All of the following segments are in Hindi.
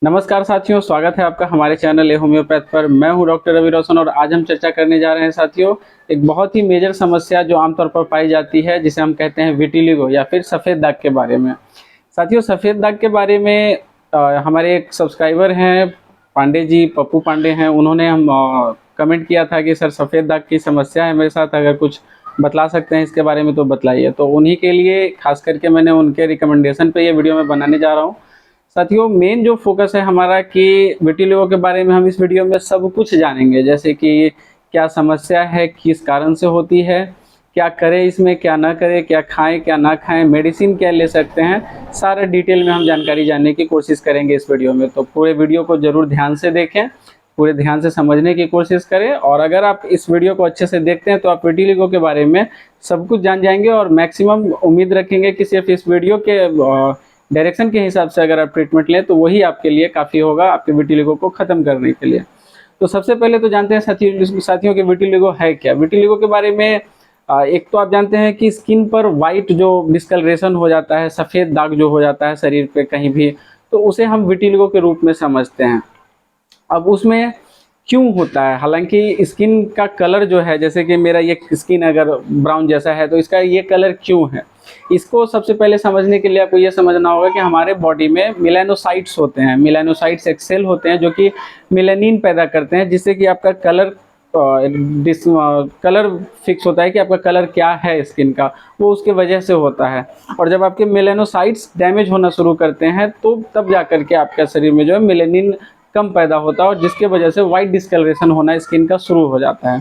नमस्कार साथियों, स्वागत है आपका हमारे चैनल ए होम्योपैथ पर। मैं हूं डॉक्टर रवि रोशन और आज हम चर्चा करने जा रहे हैं साथियों एक बहुत ही मेजर समस्या जो आमतौर पर पाई जाती है, जिसे हम कहते हैं विटिलिगो या फिर सफ़ेद दाग के बारे में। साथियों, सफ़ेद दाग के बारे में हमारे एक सब्सक्राइबर हैं पांडे जी, पप्पू पांडे हैं, उन्होंने हम कमेंट किया था कि सर सफ़ेद दाग की समस्या है मेरे साथ, अगर कुछ बतला सकते हैं इसके बारे में तो बतलाइए। तो उन्हीं के लिए खास करके मैंने उनके रिकमेंडेशन पे ये वीडियो मैं बनाने जा रहा हूँ। साथियों, मेन जो फोकस है हमारा कि विटिलिगो के बारे में हम इस वीडियो में सब कुछ जानेंगे, जैसे कि क्या समस्या है, किस कारण से होती है, क्या करें इसमें, क्या ना करें, क्या खाएं क्या ना खाएं, मेडिसिन क्या ले सकते हैं, सारा डिटेल में हम जानकारी जानने की कोशिश करेंगे इस वीडियो में। तो पूरे वीडियो को ज़रूर ध्यान से देखें, पूरे ध्यान से समझने की कोशिश करें, और अगर आप इस वीडियो को अच्छे से देखते हैं तो आप विटिलिगो के बारे में सब कुछ जान जाएंगे। और मैक्सिमम उम्मीद रखेंगे कि सिर्फ इस वीडियो के डायरेक्शन के हिसाब से अगर आप ट्रीटमेंट लें तो वही आपके लिए काफ़ी होगा आपके विटिलिगो को ख़त्म करने के लिए। तो सबसे पहले तो जानते हैं साथियों कि विटिलिगो है क्या। विटिलिगो के बारे में एक तो आप जानते हैं कि स्किन पर वाइट जो डिस्कलरेशन हो जाता है, सफ़ेद दाग जो हो जाता है शरीर पे कहीं भी, तो उसे हम विटिलिगो के रूप में समझते हैं। अब उसमें क्यों होता है, हालांकि स्किन का कलर जो है, जैसे कि मेरा ये स्किन अगर ब्राउन जैसा है तो इसका ये कलर क्यों है, इसको सबसे पहले समझने के लिए आपको ये समझना होगा कि हमारे बॉडी में मिलेनोसाइट्स होते हैं। मिलेनोसाइट्स एक सेल होते हैं जो कि मिलेनिन पैदा करते हैं, जिससे कि आपका कलर फिक्स होता है कि आपका कलर क्या है स्किन का, वो उसके वजह से होता है। और जब आपके मेलेनोसाइट्स डैमेज होना शुरू करते हैं तो तब जा करके आपका शरीर में जो है मेलेनिन कम पैदा होता है, और जिसके वजह से वाइट डिस्कलरेशन होना स्किन का शुरू हो जाता है।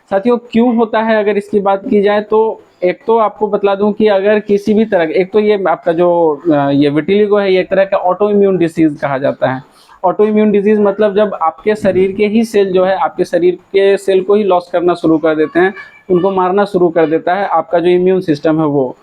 साथियों, क्यों होता है अगर इसकी बात की जाए तो एक तो आपको बतला दूं कि अगर किसी भी तरह, एक तो ये आपका जो ये विटिलिगो है, ये एक तरह का ऑटो इम्यून डिसीज कहा जाता है। ऑटो इम्यून डिजीज मतलब जब आपके शरीर के ही सेल जो है आपके शरीर के सेल को ही लॉस करना शुरू कर देते हैं, उनको मारना शुरू कर देता है आपका जो इम्यून सिस्टम है वो।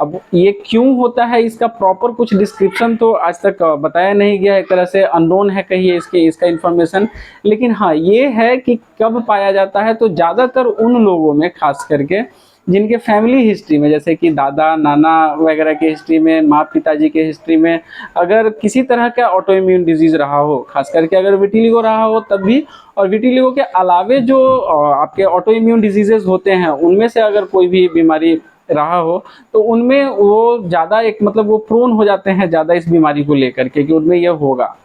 अब ये क्यों होता है, इसका प्रॉपर कुछ डिस्क्रिप्शन तो आज तक बताया नहीं गया, एक तरह से अननोन है कहिए इसका इन्फॉर्मेशन। लेकिन हाँ, ये है कि कब पाया जाता है, तो ज़्यादातर उन लोगों में खास करके जिनके फैमिली हिस्ट्री में, जैसे कि दादा नाना वगैरह के हिस्ट्री में, माँ पिताजी के हिस्ट्री में अगर किसी तरह का ऑटो इम्यून डिजीज रहा हो, खास करके अगर विटिलिगो रहा हो तब भी, और विटिलिगो के अलावे जो आपके ऑटो इम्यून डिजीजेज होते हैं उनमें से अगर कोई भी बीमारी रहा हो तो उनमें वो ज़्यादा एक मतलब वो प्रोन हो जाते हैं ज़्यादा इस बीमारी को लेकर के कि उनमें यह होगा।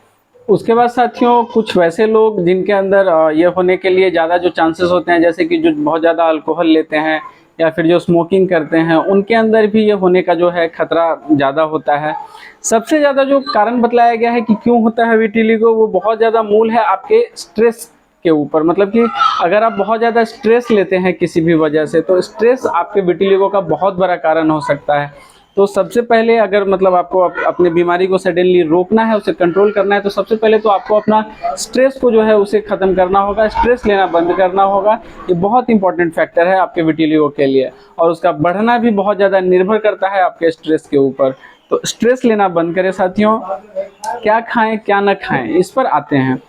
उसके बाद साथियों, कुछ वैसे लोग जिनके अंदर ये होने के लिए ज़्यादा जो चांसेस होते हैं, जैसे कि जो बहुत ज़्यादा अल्कोहल लेते हैं या फिर जो स्मोकिंग करते हैं, उनके अंदर भी ये होने का जो है खतरा ज़्यादा होता है। सबसे ज़्यादा जो कारण बतलाया गया है कि क्यों होता है विटिलिगो, वो बहुत ज़्यादा मूल है आपके स्ट्रेस के ऊपर। मतलब कि अगर आप बहुत ज़्यादा स्ट्रेस लेते हैं किसी भी वजह से, तो स्ट्रेस आपके विटिलिगो का बहुत बड़ा कारण हो सकता है। तो सबसे पहले अगर मतलब आपको अपने बीमारी को सडनली रोकना है, उसे कंट्रोल करना है, तो सबसे पहले तो आपको अपना स्ट्रेस को जो है उसे ख़त्म करना होगा, स्ट्रेस लेना बंद करना होगा। ये बहुत इंपॉर्टेंट फैक्टर है आपके विटिलिगो के लिए, और उसका बढ़ना भी बहुत ज़्यादा निर्भर करता है आपके स्ट्रेस के ऊपर। तो स्ट्रेस लेना बंद करें साथियों। क्या खाएं क्या ना खाएं, इस पर आते हैं।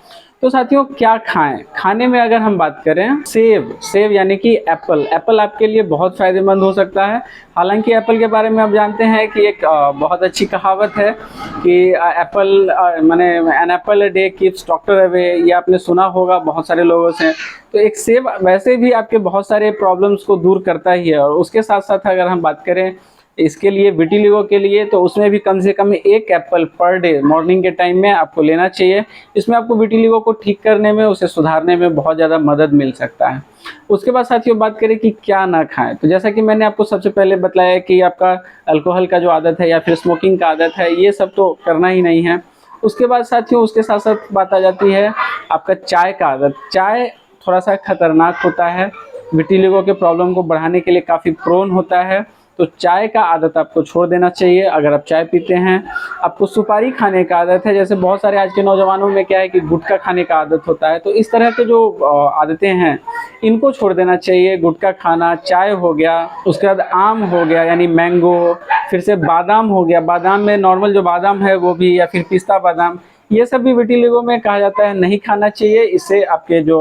तो साथियों, क्या खाएं, खाने में अगर हम बात करें, सेब यानी कि एप्पल आपके लिए बहुत फ़ायदेमंद हो सकता है। हालांकि एप्पल के बारे में आप जानते हैं कि एक बहुत अच्छी कहावत है कि एप्पल माने an apple a day keeps doctor away, ये आपने सुना होगा बहुत सारे लोगों से। तो एक सेब वैसे भी आपके बहुत सारे प्रॉब्लम्स को दूर करता ही है, और उसके साथ साथ अगर हम बात करें इसके लिए विटिलिगो के लिए, तो उसमें भी कम से कम एक एप्पल पर डे मॉर्निंग के टाइम में आपको लेना चाहिए। इसमें आपको विटिलिगो को ठीक करने में, उसे सुधारने में बहुत ज़्यादा मदद मिल सकता है। उसके बाद साथियों बात करें कि क्या ना खाएं, तो जैसा कि मैंने आपको सबसे पहले बताया कि आपका अल्कोहल का जो आदत है या फिर स्मोकिंग का आदत है, ये सब तो करना ही नहीं है। उसके बाद साथियों उसके साथ साथ बात आ जाती है आपका चाय का आदत। चाय थोड़ा सा खतरनाक होता है, विटिलिगो के प्रॉब्लम को बढ़ाने के लिए काफ़ी प्रोन होता है। तो चाय का आदत आपको छोड़ देना चाहिए अगर आप चाय पीते हैं। आपको सुपारी खाने का आदत है, जैसे बहुत सारे आज के नौजवानों में क्या है कि गुटखा खाने का आदत होता है, तो इस तरह के जो आदतें हैं इनको छोड़ देना चाहिए। गुटखा खाना, चाय हो गया, उसके बाद आम हो गया यानी मैंगो, फिर से बादाम हो गया, बादाम में नॉर्मल जो बादाम है वो भी, या फिर पिस्ता बादाम, ये सब भी विटिलिगो में कहा जाता है नहीं खाना चाहिए। इससे आपके जो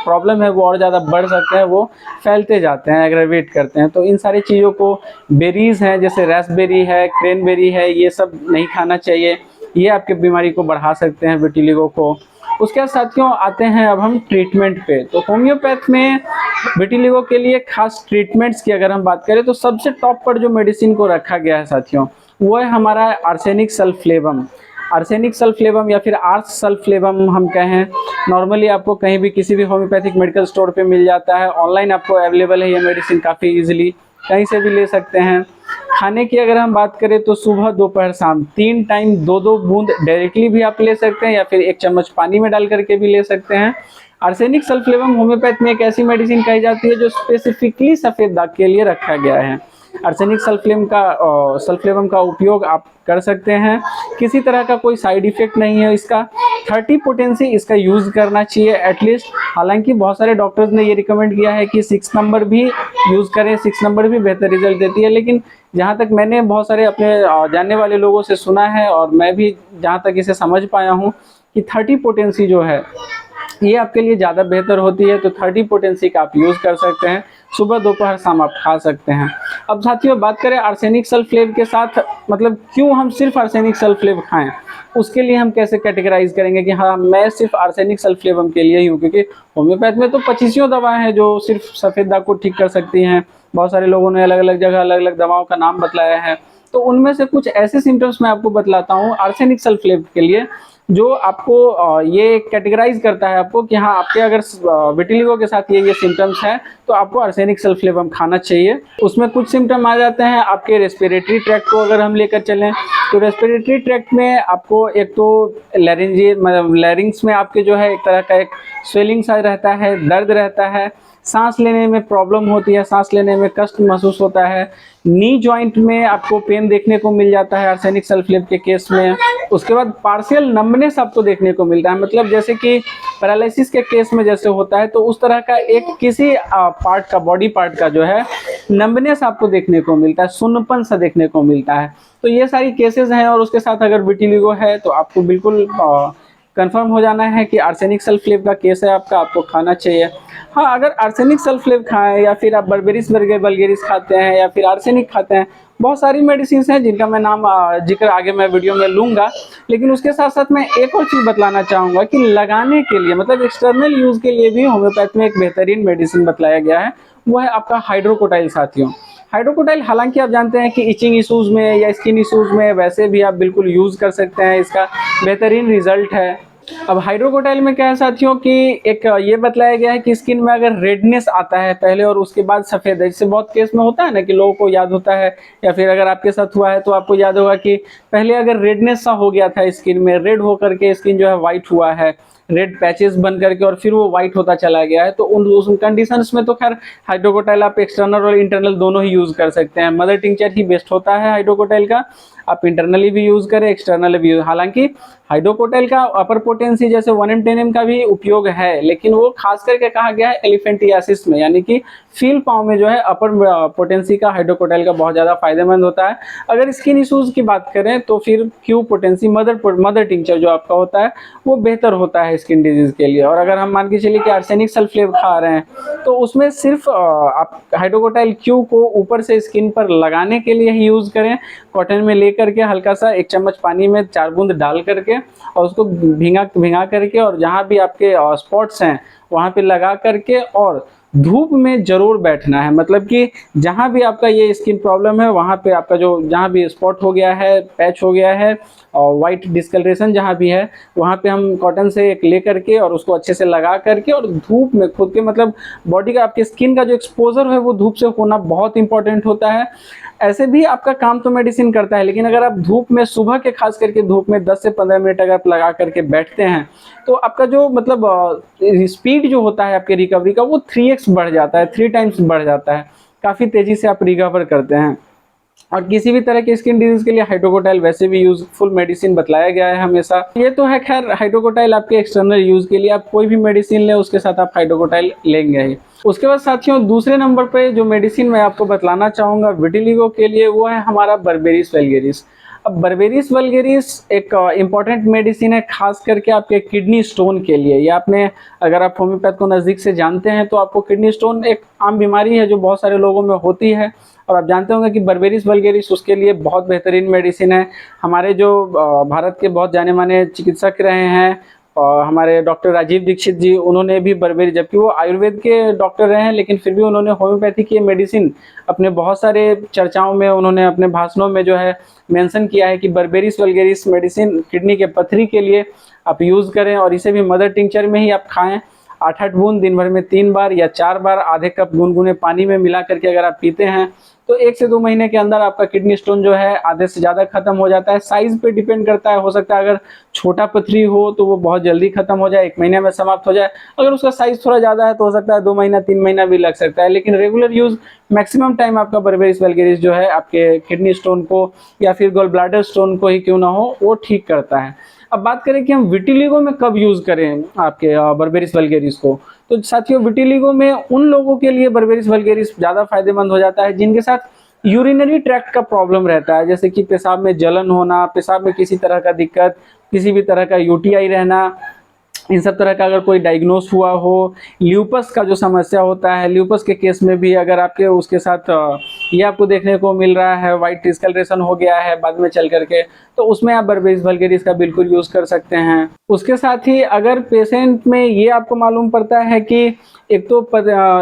प्रॉब्लम है वो और ज़्यादा बढ़ सकते हैं, वो फैलते जाते हैं, एग्रेवेट करते हैं। तो इन सारी चीज़ों को, बेरीज़ हैं जैसे रास्पबेरी है, क्रैनबेरी है, ये सब नहीं खाना चाहिए। ये आपके बीमारी को बढ़ा सकते हैं, विटिलिगो को। उसके बाद साथियों आते हैं अब हम ट्रीटमेंट पे। तो होम्योपैथ में विटिलिगो के लिए खास ट्रीटमेंट्स की अगर हम बात करें तो सबसे टॉप पर जो मेडिसिन को रखा गया है साथियों, वो है हमारा आर्सेनिक सल्फलेवम। आर्सेनिक सल्फलेवम या फिर आर्स सल्फलेवम हम कहें, नॉर्मली आपको कहीं भी किसी भी होम्योपैथिक मेडिकल स्टोर पे मिल जाता है। ऑनलाइन आपको अवेलेबल है ये मेडिसिन काफ़ी इजीली, कहीं से भी ले सकते हैं। खाने की अगर हम बात करें तो सुबह, दोपहर, शाम 3 टाइम 2-2 बूंद डायरेक्टली भी आप ले सकते हैं या फिर 1 चम्मच पानी में डाल करके भी ले सकते हैं। आर्सेनिक सल्फलेवम होम्योपैथ में एक ऐसी मेडिसिन कही जाती है जो स्पेसिफिकली सफ़ेद दाग के लिए रखा गया है। आर्सेनिक सल्फलेवम का उपयोग आप कर सकते हैं, किसी तरह का कोई साइड इफेक्ट नहीं है इसका। 30 पोटेंसी इसका यूज़ करना चाहिए एटलीस्ट। हालांकि बहुत सारे डॉक्टर्स ने ये रिकमेंड किया है कि 6 नंबर भी यूज़ करें, 6 नंबर भी बेहतर रिजल्ट देती है। लेकिन जहाँ तक मैंने बहुत सारे अपने जानने वाले लोगों से सुना है और मैं भी जहाँ तक इसे समझ पाया हूँ कि 30 पोटेंसी जो है ये आपके लिए ज़्यादा बेहतर होती है। तो 30 पोटेंसी का आप यूज़ कर सकते हैं, सुबह, दोपहर, शाम आप खा सकते हैं। अब साथियों बात करें आर्सेनिक सल्फलेव के साथ, मतलब क्यों हम सिर्फ आर्सेनिक सल्फलेव खाएं, उसके लिए हम कैसे कैटेगराइज करेंगे कि हाँ मैं सिर्फ आर्सेनिक सल्फलेवम के लिए ही हूँ, क्योंकि होम्योपैथ में तो 25 दवाएं हैं जो सिर्फ सफ़ेद दाग को ठीक कर सकती हैं। बहुत सारे लोगों ने अलग अलग जगह अलग अलग दवाओं का नाम बतलाया है, तो उनमें से कुछ ऐसे सिम्टम्स मैं आपको बतलाता हूँ आर्सेनिक सल्फलेव के लिए जो आपको ये कैटेगराइज करता है आपको कि हाँ आपके अगर विटिलिगो के साथ ये सिम्टम्स हैं तो आपको आर्सेनिक सल्फलेवम खाना चाहिए। उसमें कुछ सिम्टम आ जाते हैं आपके रेस्पिरेटरी ट्रैक्ट को अगर हम लेकर चलें तो रेस्पिरेटरी ट्रैक्ट में आपको एक तो लैरिंग्स में आपके जो है एक तरह का एक स्वेलिंग सा रहता है, दर्द रहता है, सांस लेने में प्रॉब्लम होती है, सांस लेने में कष्ट महसूस होता है। नी जॉइंट में आपको पेन देखने को मिल जाता है आर्सेनिक सल्फलेव के केस में। उसके बाद पार्शियल नंबनेस आपको देखने को मिलता है, मतलब जैसे कि पैरालिसिस के केस में जैसे होता है तो उस तरह का एक किसी पार्ट का, बॉडी पार्ट का जो है नंबनेस आपको देखने को मिलता है, सुन्नपन सा देखने को मिलता है। तो ये सारी केसेस हैं और उसके साथ अगर विटिलिगो है तो आपको बिल्कुल कंफर्म हो जाना है कि आर्सेनिक सल्फलेव का केस है आपका, आपको खाना चाहिए। हाँ, अगर आर्सेनिक सल्फलेव खाएं या फिर आप बर्बेरिस वल्गेरिस खाते हैं या फिर आर्सेनिक खाते हैं, बहुत सारी मेडिसिन हैं जिनका मैं नाम जिक्र आगे मैं वीडियो में लूँगा। लेकिन उसके साथ साथ मैं एक और चीज़ बतलाना चाहूँगा कि लगाने के लिए, मतलब एक्सटर्नल यूज़ के लिए भी होम्योपैथ में एक बेहतरीन मेडिसिन बतलाया गया है, वो है आपका हाइड्रोकोटाइल साथियों। हाइड्रोकोटाइल हालांकि आप जानते हैं कि इचिंग इशूज़ में या स्किन इशूज़ में वैसे भी आप बिल्कुल यूज़ कर सकते हैं, इसका बेहतरीन रिजल्ट है। अब हाइड्रोकोटाइल में क्या है साथियों कि एक ये बतलाया गया है कि स्किन में अगर रेडनेस आता है पहले और उसके बाद सफ़ेद है, जैसे बहुत केस में होता है ना कि लोगों को याद होता है या फिर अगर आपके साथ हुआ है तो आपको याद होगा कि पहले अगर रेडनेस सा हो गया था स्किन में, रेड हो करके स्किन जो है वाइट हुआ है, रेड पैचेस बन करके और फिर वो वाइट होता चला गया है, तो उस कंडीशंस में तो खैर हाइड्रोकोटाइल आप एक्सटर्नल और इंटरनल दोनों ही यूज़ कर सकते हैं। मदर टिंचर ही बेस्ट होता है हाइड्रोकोटाइल का, आप इंटरनली भी यूज़ करें, एक्सटर्नली भी यूज़। हालांकि हाइड्रोकोटाइल का अपर पोटेंसी जैसे 1 10 का भी उपयोग है, लेकिन वो खास करके कहा गया है एलिफेंटियासिस में, यानी कि फील पाँव में जो है अपर पोटेंसी का हाइड्रोकोटाइल का बहुत ज़्यादा फायदेमंद होता है। अगर स्किन इशूज़ की बात करें तो फिर क्यू पोटेंसी मदर टिंचर जो आपका होता है वो बेहतर होता है स्किन डिजीज़ के लिए। और अगर हम मान के चलिए कि आर्सेनिक सल्फलेव खा रहे हैं तो उसमें सिर्फ आप हाइड्रोकोटाइल क्यू को ऊपर से स्किन पर लगाने के लिए ही यूज़ करें, कॉटन में ले करके हल्का सा 1 चम्मच पानी में 4 बूंद डाल करके और उसको भिंगा करके और जहाँ भी आपके स्पॉट्स हैं वहाँ पे लगा करके और धूप में ज़रूर बैठना है। मतलब कि जहाँ भी आपका ये स्किन प्रॉब्लम है वहाँ पे आपका जो जहाँ भी स्पॉट हो गया है, पैच हो गया है और वाइट डिस्कलरेशन जहाँ भी है, वहाँ पे हम कॉटन से एक ले करके और उसको अच्छे से लगा करके और धूप में खुद के, मतलब बॉडी का, आपके स्किन का जो एक्सपोजर है वो धूप से होना बहुत इंपॉर्टेंट होता है। ऐसे भी आपका काम तो मेडिसिन करता है, लेकिन अगर आप धूप में सुबह के खास करके धूप में 10 से 15 मिनट अगर आप लगा करके बैठते हैं तो आपका जो मतलब स्पीड जो होता है आपके रिकवरी का वो 3x बढ़ जाता है, 3 टाइम्स बढ़ जाता है, काफ़ी तेज़ी से आप रिकवर करते हैं। और किसी भी तरह के स्किन डिजीज़ के लिए हाइड्रोकोटाइल वैसे भी यूजफुल मेडिसिन बतलाया गया है हमेशा। ये तो है खैर हाइड्रोकोटाइल आपके एक्सटर्नल यूज़ के लिए, आप कोई भी मेडिसिन लें उसके साथ आप हाइड्रोकोटाइल लेंगे ही। उसके बाद साथियों दूसरे नंबर पे जो मेडिसिन मैं आपको बतलाना चाहूँगा विटिलिगो के लिए वो है हमारा बर्बेरिस वल्गेरिस। अब बर्बेरिस वल्गेरिस एक इम्पॉर्टेंट मेडिसिन है खास करके आपके किडनी स्टोन के लिए। ये आपने, अगर आप होम्योपैथ को नज़दीक से जानते हैं तो आपको किडनी स्टोन एक आम बीमारी है जो बहुत सारे लोगों में होती है और आप जानते होंगे कि बर्बेरिस वल्गेरिस उसके लिए बहुत बेहतरीन मेडिसिन है। हमारे जो भारत के बहुत जाने माने चिकित्सक रहे हैं और हमारे डॉक्टर राजीव दीक्षित जी, उन्होंने भी बर्बेरिस, जबकि वो आयुर्वेद के डॉक्टर रहे हैं, लेकिन फिर भी उन्होंने होम्योपैथी की मेडिसिन अपने बहुत सारे चर्चाओं में, उन्होंने अपने भाषणों में जो है मेंशन किया है कि बर्बेरिस वल्गेरिस मेडिसिन किडनी के पथरी के लिए आप यूज़ करें और इसे भी मदर टिंचर में ही आप खाएं। 8-8 बूंद दिन भर में 3 बार या 4 बार आधे कप गुनगुने पानी में मिला करके अगर आप पीते हैं तो 1 से 2 महीने के अंदर आपका किडनी स्टोन जो है आधे से ज़्यादा खत्म हो जाता है। साइज़ पे डिपेंड करता है, हो सकता है अगर छोटा पथरी हो तो वो बहुत जल्दी खत्म हो जाए, 1 महीने में समाप्त हो जाए। अगर उसका साइज़ थोड़ा ज़्यादा है तो हो सकता है 2 महीना 3 महीना भी लग सकता है, लेकिन रेगुलर यूज़ मैक्सिमम टाइम आपका बर्बेरिस वल्गेरिस जो है आपके किडनी स्टोन को या फिर गॉल ब्लैडर स्टोन को ही क्यों ना हो, वो ठीक करता है। अब बात करें कि हम विटिलिगो में कब यूज़ करें आपके बर्बेरिस वल्गेरिस को, तो साथियों विटिलिगो में उन लोगों के लिए बर्बेरिस वल्गेरिस ज़्यादा फायदेमंद हो जाता है जिनके साथ यूरिनरी ट्रैक्ट का प्रॉब्लम रहता है, जैसे कि पेशाब में जलन होना, पेशाब में किसी तरह का दिक्कत, किसी भी तरह का यूटीआई रहना, इन सब तरह का अगर कोई डायग्नोस हुआ हो। ल्यूपस का जो समस्या होता है, ल्यूपस के केस में भी अगर आपके उसके साथ ये आपको देखने को मिल रहा है, व्हाइट डिस्कलरेशन हो गया है बाद में चल करके, तो उसमें आप बर्बेरिस वल्गेरिस का बिल्कुल यूज़ कर सकते हैं। उसके साथ ही अगर पेशेंट में ये आपको मालूम पड़ता है कि एक तो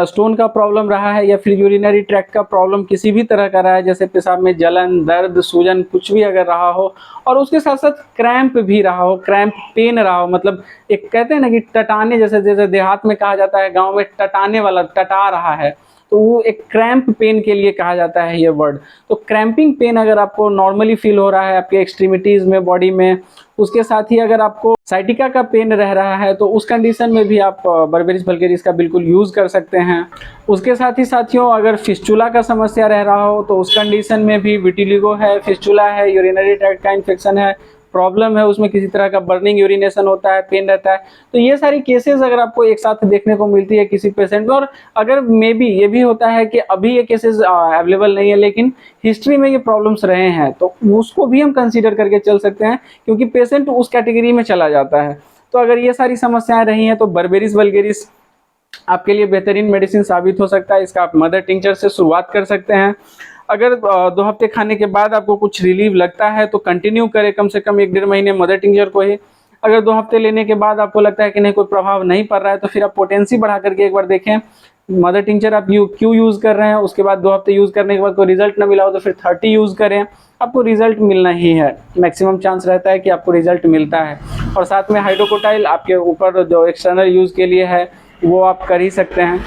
स्टोन का प्रॉब्लम रहा है या फिर यूरिनरी ट्रैक्ट का प्रॉब्लम किसी भी तरह का रहा है, जैसे पेशाब में जलन, दर्द, सूजन कुछ भी अगर रहा हो और उसके साथ-साथ क्रैम्प भी रहा हो, क्रैम्प पेन रहा हो, मतलब एक कहते हैं ना कि टटाने, जैसे जैसे देहात में कहा जाता है, गाँव में टटाने वाला, टटा रहा है, तो वो एक क्रैम्प पेन के लिए कहा जाता है ये वर्ड। तो क्रैम्पिंग पेन अगर आपको नॉर्मली फील हो रहा है आपके एक्सट्रीमिटीज़ में, बॉडी में, उसके साथ ही अगर आपको साइटिका का पेन रह रहा है तो उस कंडीशन में भी आप बर्बेरिस वल्गेरिस का बिल्कुल यूज़ कर सकते हैं। उसके साथ ही साथियों अगर फिस्चुला का समस्या रह रहा हो तो उस कंडीशन में भी विटिलिगो है, फिस्चुला है, यूरिनरी ट्रैक्ट का इन्फेक्शन है, प्रॉब्लम है, उसमें किसी तरह का बर्निंग यूरिनेशन होता है, पेन रहता है, तो ये सारी केसेस अगर आपको एक साथ देखने को मिलती है किसी पेशेंट में, और अगर मे बी ये भी होता है कि अभी ये केसेस अवेलेबल नहीं है लेकिन हिस्ट्री में ये प्रॉब्लम्स रहे हैं, तो उसको भी हम कंसीडर करके चल सकते हैं क्योंकि पेशेंट उस कैटेगरी में चला जाता है। तो अगर ये सारी समस्याएं रही हैं तो बर्बेरिस वल्गेरिस आपके लिए बेहतरीन मेडिसिन साबित हो सकता है। इसका आप मदर टिंचर से शुरुआत कर सकते हैं। अगर 2 हफ्ते खाने के बाद आपको कुछ रिलीफ लगता है तो कंटिन्यू करें कम से कम 1-1.5 महीने मदर टिंचर को ही। अगर 2 हफ्ते लेने के बाद आपको लगता है कि नहीं कोई प्रभाव नहीं पड़ रहा है तो फिर आप पोटेंसी बढ़ा करके एक बार देखें मदर टिंचर आप क्यों यूज़ कर रहे हैं। उसके बाद 2 हफ्ते यूज़ करने के बाद कोई रिजल्ट ना मिला हो तो फिर 30 यूज़ करें, आपको रिजल्ट मिलना ही है, मैक्सिमम चांस रहता है कि आपको रिजल्ट मिलता है। और साथ में हाइड्रोकोटाइल आपके ऊपर जो एक्सटर्नल यूज़ के लिए है वो आप कर ही सकते हैं।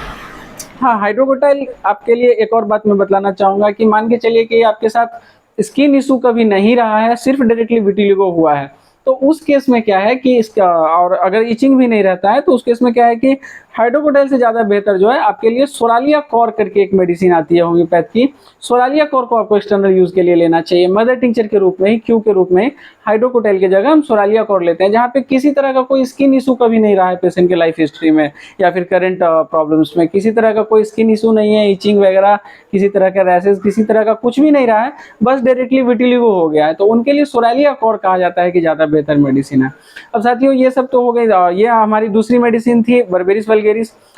हाँ, हाइड्रोकोटाइल आपके लिए एक और बात मैं बतलाना चाहूँगा कि मान के चलिए कि आपके साथ स्किन इशू कभी नहीं रहा है, सिर्फ डायरेक्टली विटिलिगो हुआ है, तो उस केस में क्या है कि इसका, और अगर इचिंग भी नहीं रहता है तो उस केस में क्या है कि हाइड्रोकोटाइल से ज़्यादा बेहतर जो है आपके लिए सोरालिया कॉर करके एक मेडिसिन आती है होम्योपैथ की, सोरालिया कॉर को आपको एक्सटर्नल यूज़ के लिए लेना चाहिए। मदर टिंचर के रूप में ही, क्यू के रूप में हाइड्रोकोटाइल की जगह हम सोरालिया कॉर लेते हैं, जहाँ पे किसी तरह का कोई स्किन इशू कभी नहीं रहा है पेशेंट के लाइफ हिस्ट्री में या फिर करंट प्रॉब्लम्स में, किसी तरह का कोई स्किन इशू नहीं है, इचिंग वगैरह, किसी तरह का रैशेज, किसी तरह का कुछ भी नहीं रहा है, बस डायरेक्टली विटिलिगो हो गया है, तो उनके लिए सोरालिया कॉर कहा जाता है कि ज़्यादा बेहतर मेडिसिन है। अब साथियों ये सब तो हो गई, ये हमारी दूसरी मेडिसिन थी बर्बेरिस वल्गेरिस।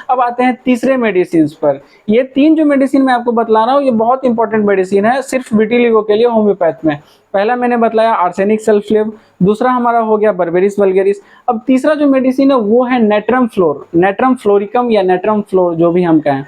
अब आते हैं तीसरे मेडिसिन पर। ये 3 जो मेडिसिन मैं आपको बतला रहा हूँ ये बहुत इंपॉर्टेंट मेडिसिन है सिर्फ विटिलिगो के लिए होम्योपैथ में। पहला मैंने बतलाया आर्सेनिक सल्फेट, दूसरा हमारा हो गया बर्बेरिस वल्गेरिस। अब तीसरा जो मेडिसिन है वो है नेट्रम फ्लोर, नेट्रम फ्लोरिकम या नेट्रम फ्लोर जो भी हम कहें।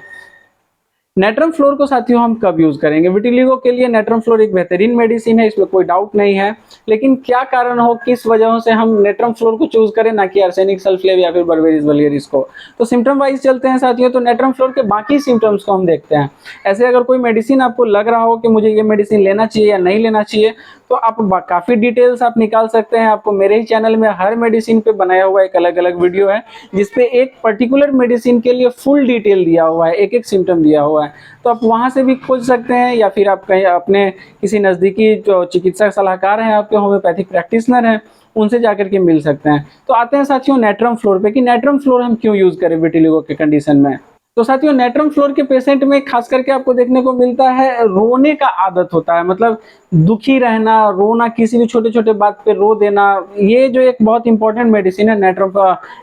नेट्रम फ्लोर को साथियों हम कब यूज करेंगे? विटिलिगो के लिए नेट्रम फ्लोर एक बेहतरीन मेडिसिन है, इसमें कोई डाउट नहीं है, लेकिन क्या कारण हो, किस वजह से हम नेट्रम फ्लोर को चूज करें ना कि आर्सेनिक सल्फेट या फिर बर्बेरिस वल्गेरिस को? तो सिम्टम वाइज चलते हैं साथियों, तो नेट्रम फ्लोर के बाकी सिम्टम्स को हम देखते हैं। ऐसे अगर कोई मेडिसिन आपको लग रहा हो कि मुझे ये मेडिसिन लेना चाहिए या नहीं लेना चाहिए, तो आप काफ़ी डिटेल्स आप निकाल सकते हैं। आपको मेरे ही चैनल में हर मेडिसिन पे बनाया हुआ एक अलग अलग वीडियो है जिसपे एक पर्टिकुलर मेडिसिन के लिए फुल डिटेल दिया हुआ है, एक एक सिम्टम दिया हुआ है, तो आप वहाँ से भी खोज सकते हैं या फिर आप कहीं अपने किसी नज़दीकी जो चिकित्सक सलाहकार हैं, आपके होम्योपैथिक प्रैक्टिशनर हैं, उनसे जाकर के मिल सकते हैं। तो आते हैं साथियों नेट्रम फ्लोर पे कि नेट्रम फ्लोर हम क्यों यूज़ करें विटिलिगो के कंडीशन में। तो साथियों नेट्रम फ्लोर के पेशेंट में खास करके आपको देखने को मिलता है रोने का आदत होता है, मतलब दुखी रहना, रोना, किसी भी छोटे-छोटे बात पे रो देना। ये जो एक बहुत इंपॉर्टेंट मेडिसिन है,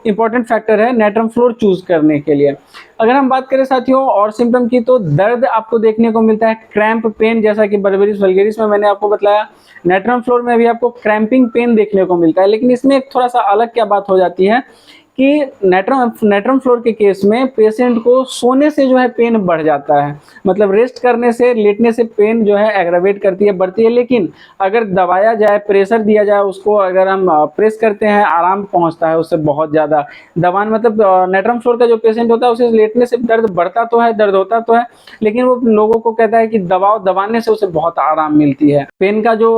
इंपॉर्टेंट फैक्टर है नेट्रम फ्लोर चूज़ करने के लिए। अगर हम बात करें साथियों और सिम्पटम की, तो दर्द आपको देखने को मिलता है, क्रैम्प पेन, जैसा कि बर्बेरिस वल्गैरिस में मैंने आपको बताया। नेट्रम फ्लोर में भी आपको क्रैम्पिंग पेन देखने को मिलता है, लेकिन इसमें एक थोड़ा-सा अलग क्या बात हो जाती है कि नेट्रम फ्लोर के केस में पेशेंट को सोने से जो है पेन बढ़ जाता है, मतलब रेस्ट करने से, लेटने से पेन जो है एग्रावेट करती है, बढ़ती है। लेकिन अगर दबाया जाए, प्रेशर दिया जाए उसको, अगर हम प्रेस करते हैं, आराम पहुंचता है उससे बहुत ज़्यादा। दबान मतलब नेट्रम फ्लोर का जो पेशेंट होता है उसे लेटने से दर्द बढ़ता तो है, दर्द होता तो है, लेकिन वो लोगों को कहता है कि दबाने से उसे बहुत आराम मिलती है। पेन का जो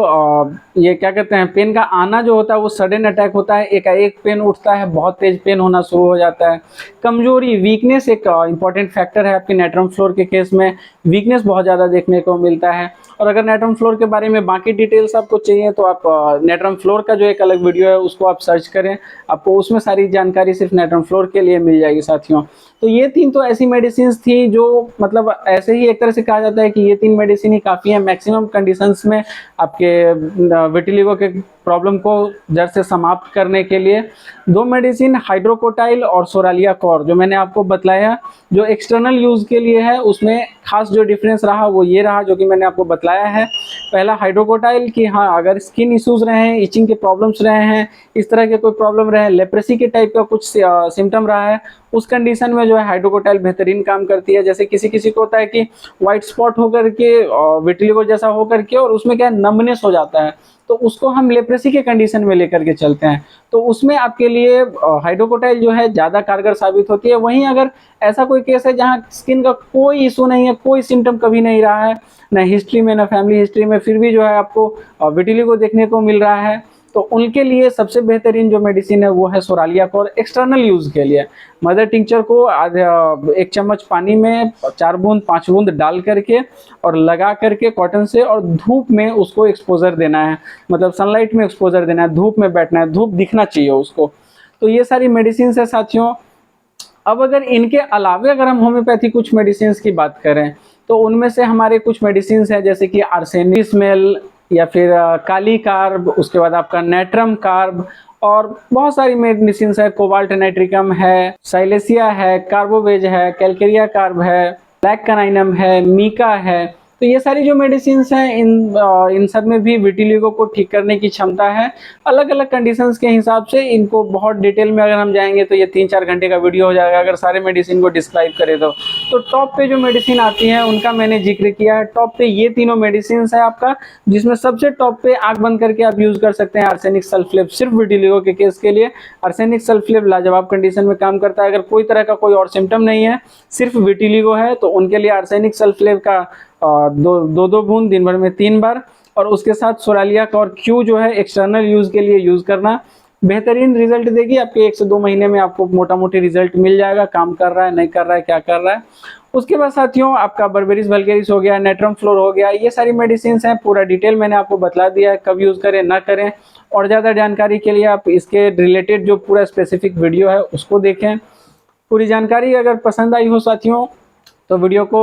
ये क्या कहते हैं, पेन का आना जो होता है वो सडन अटैक होता है, एकाएक पेन उठता है, बहुत तेज पेन होना शुरू हो जाता है। कमजोरी, वीकनेस एक इंपॉर्टेंट फैक्टर है आपके नेट्रम फ्लोर के केस में, वीकनेस बहुत ज़्यादा देखने को मिलता है। और अगर नेट्रम फ्लोर के बारे में बाकी डिटेल्स आपको चाहिए तो आप नेट्रम फ्लोर का जो एक अलग वीडियो है उसको आप सर्च करें, आपको उसमें सारी जानकारी सिर्फ नेट्रम फ्लोर के लिए मिल जाएगी साथियों। तो ये 3 तो ऐसी मेडिसिन्स थी जो मतलब ऐसे ही एक तरह से कहा जाता है कि ये 3 मेडिसिन ही काफ़ी है मैक्सिमम कंडीशंस में आपके विटिलिगो के प्रॉब्लम को जड़ से समाप्त करने के लिए। 2 मेडिसिन हाइड्रोकोटाइल और सोरालिया कौर जो मैंने आपको बतलाया, जो एक्सटर्नल यूज़ के लिए है उसमें खास जो डिफरेंस रहा वो ये रहा जो कि मैंने आपको बतलाया है। पहला हाइड्रोकोटाइल कि हाँ, अगर स्किन इश्यूज़ रहे हैं, इचिंग के प्रॉब्लम्स रहे हैं, इस तरह के कोई प्रॉब्लम रहे, लेप्रेसी के टाइप का कुछ सिम्टम रहा है, उस कंडीशन में जो है हाइड्रोकोटाइल बेहतरीन काम करती है। जैसे किसी को होता है कि व्हाइट स्पॉट होकर के विटिलिगो जैसा होकर के और उसमें क्या है नमनेस हो जाता है, तो उसको हम लेप्रेसी के कंडीशन में लेकर के चलते हैं, तो उसमें आपके लिए हाइड्रोकोटाइल जो है ज़्यादा कारगर साबित होती है। वहीं अगर ऐसा कोई केस है जहाँ स्किन का कोई इशू नहीं है, कोई सिम्टम कभी नहीं रहा है, ना हिस्ट्री में ना फैमिली हिस्ट्री में, फिर भी जो है आपको विटिलिगो देखने को मिल रहा है, तो उनके लिए सबसे बेहतरीन जो मेडिसिन है वो है सोरालिया कौर एक्सटर्नल यूज़ के लिए। मदर टिंचर को आधा 1 चम्मच पानी में 4 बूंद 5 बूंद डाल करके और लगा करके कॉटन से और धूप में उसको एक्सपोजर देना है, मतलब सनलाइट में एक्सपोजर देना है, धूप में बैठना है, धूप दिखना चाहिए उसको। तो ये सारी मेडिसिन है साथियों। अब अगर इनके अलावे अगर हम होम्योपैथी कुछ मेडिसिन की बात करें तो उनमें से हमारे कुछ मेडिसिन हैं जैसे कि आर्सेनिक स्मेल या फिर काली कार्ब, उसके बाद आपका नेट्रम कार्ब और बहुत सारी मेडिसिन है, कोबाल्ट नाइट्रिकम है, साइलेसिया है, कार्बोवेज है, कैलकेरिया कार्ब है, ब्लैक कनाइनम है, मीका है। तो ये सारी जो मेडिसिन हैं इन सब में भी विटिलिगो को ठीक करने की क्षमता है। अलग अलग कंडीशंस के हिसाब से इनको बहुत डिटेल में अगर हम जाएंगे तो ये 3-4 घंटे का वीडियो हो जाएगा अगर सारे मेडिसिन को डिस्क्राइब करें तो टॉप पे जो मेडिसिन आती हैं उनका मैंने जिक्र किया है। टॉप पे ये तीनों मेडिसिन है आपका, जिसमें सबसे टॉप पे आंख बंद करके आप यूज कर सकते हैं आर्सेनिक सल्फेट, सिर्फ विटिलिगो के केस के लिए आर्सेनिक सल्फेट लाजवाब कंडीशन में काम करता है। अगर कोई तरह का कोई और सिम्टम नहीं है, सिर्फ विटिलिगो है, तो उनके लिए आर्सेनिक सल्फेट का 2 बूंद दिन भर में 3 बार और उसके साथ सोरालिया कौर क्यू जो है एक्सटर्नल यूज के लिए यूज करना बेहतरीन रिजल्ट देगी। आपके 1 से 2 महीने में आपको मोटा मोटी रिजल्ट मिल जाएगा, काम कर रहा है नहीं कर रहा है क्या कर रहा है। उसके बाद साथियों आपका बर्बेरिस वल्गैरिस हो गया, नेट्रम फ्लोर हो गया, ये सारी मेडिसिन हैं, पूरा डिटेल मैंने आपको बतला दिया है, कब यूज करें ना करें। और ज़्यादा जानकारी के लिए आप इसके रिलेटेड जो पूरा स्पेसिफिक वीडियो है उसको देखें। पूरी जानकारी अगर पसंद आई हो साथियों तो वीडियो को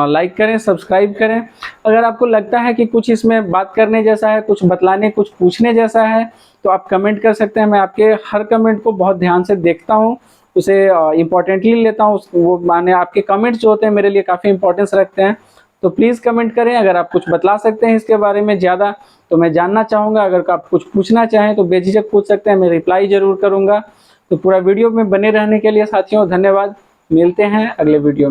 लाइक करें, सब्सक्राइब करें। अगर आपको लगता है कि कुछ इसमें बात करने जैसा है, कुछ बतलाने कुछ पूछने जैसा है तो आप कमेंट कर सकते हैं। मैं आपके हर कमेंट को बहुत ध्यान से देखता हूँ, उसे इम्पोर्टेंटली लेता हूँ। वो माने आपके कमेंट्स जो होते हैं मेरे लिए काफ़ी इंपॉर्टेंस रखते हैं, तो प्लीज़ कमेंट करें। अगर आप कुछ बतला सकते हैं इसके बारे में ज़्यादा तो मैं जानना चाहूँगा। अगर आप कुछ पूछना चाहें तो बेझिझक पूछ सकते हैं, मैं रिप्लाई ज़रूर करूँगा। तो पूरा वीडियो में बने रहने के लिए साथियों धन्यवाद। मिलते हैं अगले वीडियो में।